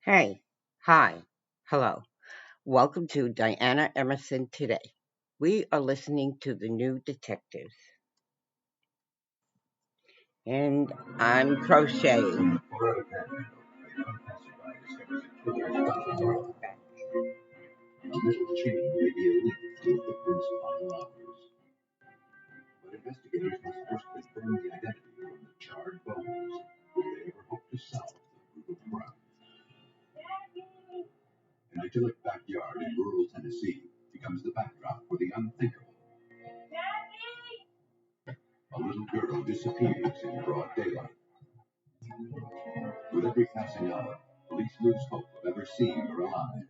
Hey, hi, hello. Welcome to Diana Emerson Today. We are listening to the new detectives, and I'm crocheting. A middle chain may be a link to a victim's final hours, but investigators must first confirm the identity from the charred bones if they ever hope to solve the brutal crime. An idyllic backyard in rural Tennessee becomes the backdrop for the unthinkable. A little girl disappears in broad daylight. With every passing hour, police lose hope of ever seeing her alive.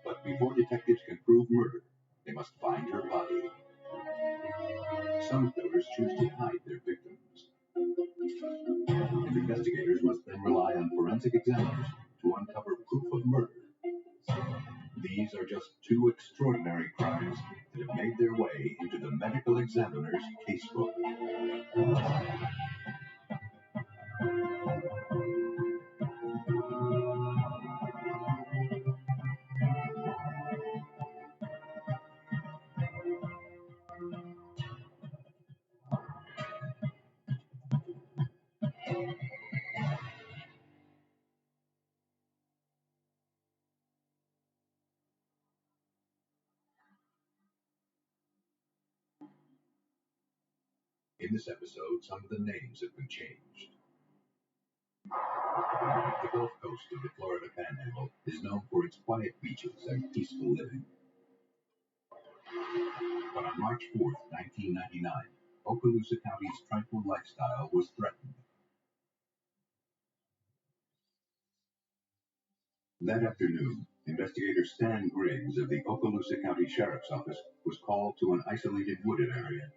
But before detectives can prove murder, they must find her body. Some killers choose to hide their victims, and investigators must then rely on forensic examiners to uncover proof of murder. These are just two extraordinary crimes that have made their way into the medical examiner's casebook. In this episode, some of the names have been changed. The Gulf Coast of the Florida Panhandle is known for its quiet beaches and peaceful living. But on March 4th, 1999, Okaloosa County's tranquil lifestyle was threatened. That afternoon, investigator Stan Griggs of the Okaloosa County Sheriff's Office was called to an isolated wooded area.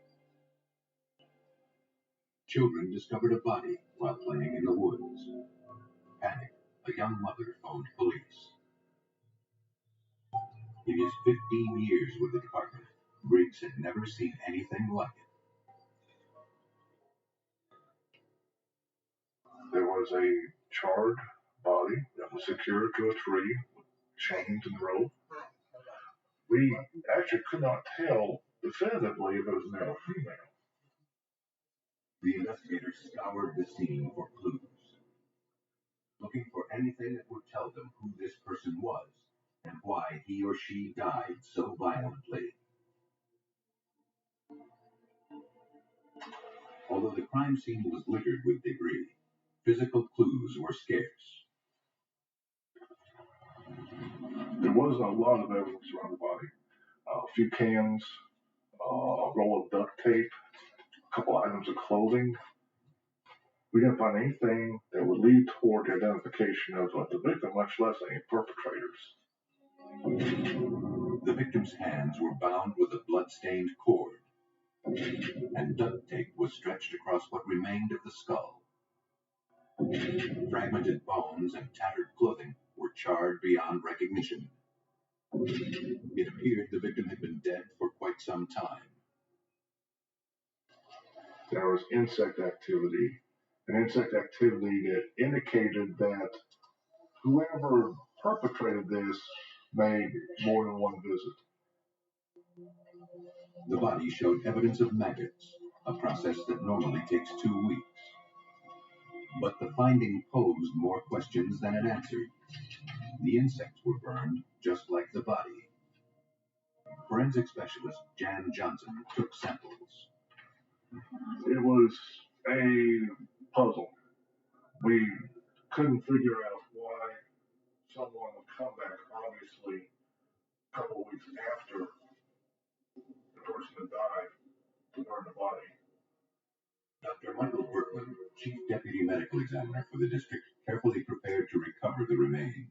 Children discovered a body while playing in the woods. Panicked, a young mother phoned police. In his 15 years with the department, Griggs had never seen anything like it. There was a charred body that was secured to a tree with chains and rope. We actually could not tell definitively if it was male or female. The investigators scoured the scene for clues, looking for anything that would tell them who this person was and why he or she died so violently. Although the crime scene was littered with debris, physical clues were scarce. There was a lot of evidence around the body. A few cans, a roll of duct tape, a couple items of clothing. We didn't find anything that would lead toward the identification of the victim, much less any perpetrators. The victim's hands were bound with a blood-stained cord, and duct tape was stretched across what remained of the skull. Fragmented bones and tattered clothing were charred beyond recognition. It appeared the victim had been dead for quite some time. There was insect activity that indicated that whoever perpetrated this made more than one visit. The body showed evidence of maggots, a process that normally takes 2 weeks. But the finding posed more questions than it answered. The insects were burned just like the body. Forensic specialist Jan Johnson took samples. It was a puzzle. We couldn't figure out why someone would come back, obviously, a couple of weeks after the person had died to burn the body. Dr. Michael Berkman, Chief Deputy Medical Examiner for the district, carefully prepared to recover the remains.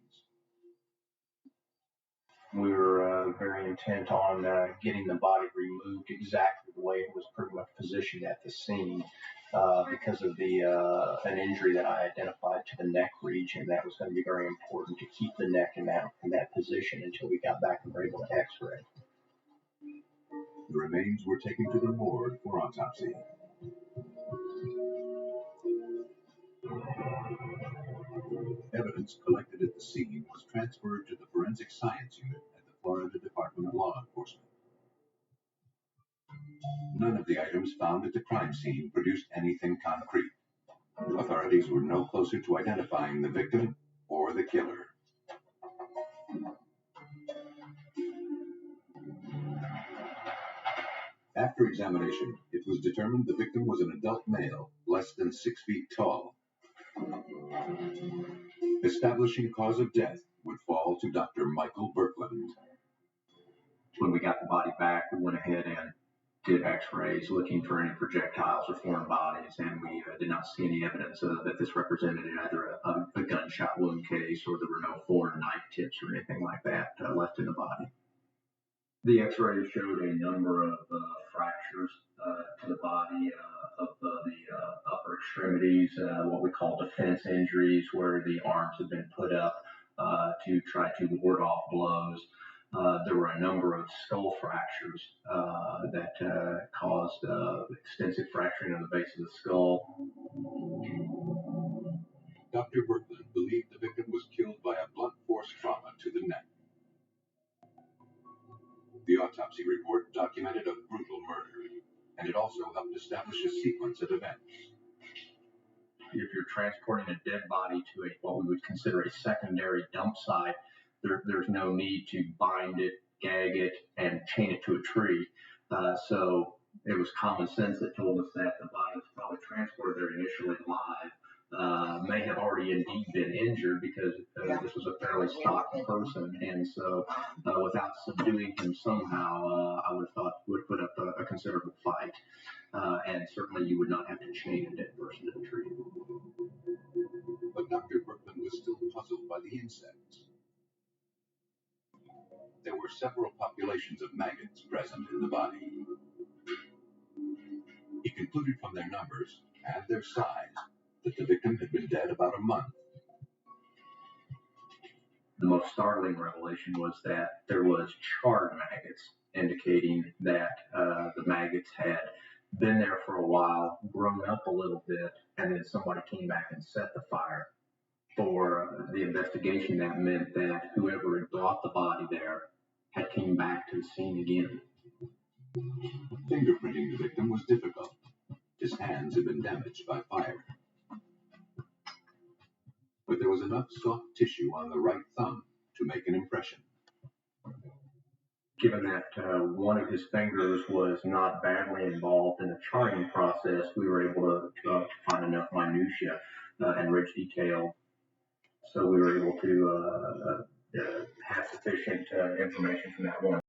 We were very intent on getting the body removed exactly the way it was pretty much positioned at the scene because of an injury that I identified to the neck region. That was going to be very important to keep the neck in that position until we got back and were able to x-ray. The remains were taken to the morgue for autopsy. evidence collected at the scene was transferred to the Forensic Science Unit at the Florida Department of Law Enforcement. None of the items found at the crime scene produced anything concrete. Authorities were no closer to identifying the victim or the killer. After examination, it was determined the victim was an adult male, less than 6 feet tall. Establishing cause of death would fall to Dr. Michael Berkland. When we got the body back, we went ahead and did x-rays looking for any projectiles or foreign bodies, and we did not see any evidence that this represented either a gunshot wound case, or there were no foreign knife tips or anything like that left in the body. The x-rays showed a number of fractures to the body of the upper extremities, what we call defense injuries, where the arms have been put up to try to ward off blows. There were a number of skull fractures that caused extensive fracturing of the base of the skull. Dr. Berkland believed the victim was killed by a blunt force trauma to the neck. The autopsy report documented a brutal murder, and it also helped establish a sequence of events. If you're transporting a dead body to what we would consider a secondary dump site, there's no need to bind it, gag it, and chain it to a tree. So it was common sense that told us that the body was probably transported there initially live, may have already indeed been injured, because this was a fairly stocky person, and so without subduing him somehow, I would have thought would put up a considerable fight, and certainly you would not have to chain a dead person to the tree. But Dr. Berkland was still puzzled by the insects. There were several populations of maggots present in the body. He concluded from their numbers and their size that the victim had been dead about a month. The most startling revelation was that there was charred maggots, indicating that the maggots had been there for a while, grown up a little bit, and then somebody came back and set the fire. For the investigation, that meant that whoever had brought the body there had came back to the scene again. Fingerprinting the victim was difficult. His hands had been damaged by fire. But there was enough soft tissue on the right thumb to make an impression. Given that one of his fingers was not badly involved in the charring process, we were able to find enough minutia and rich detail, so we were able to have sufficient information from that one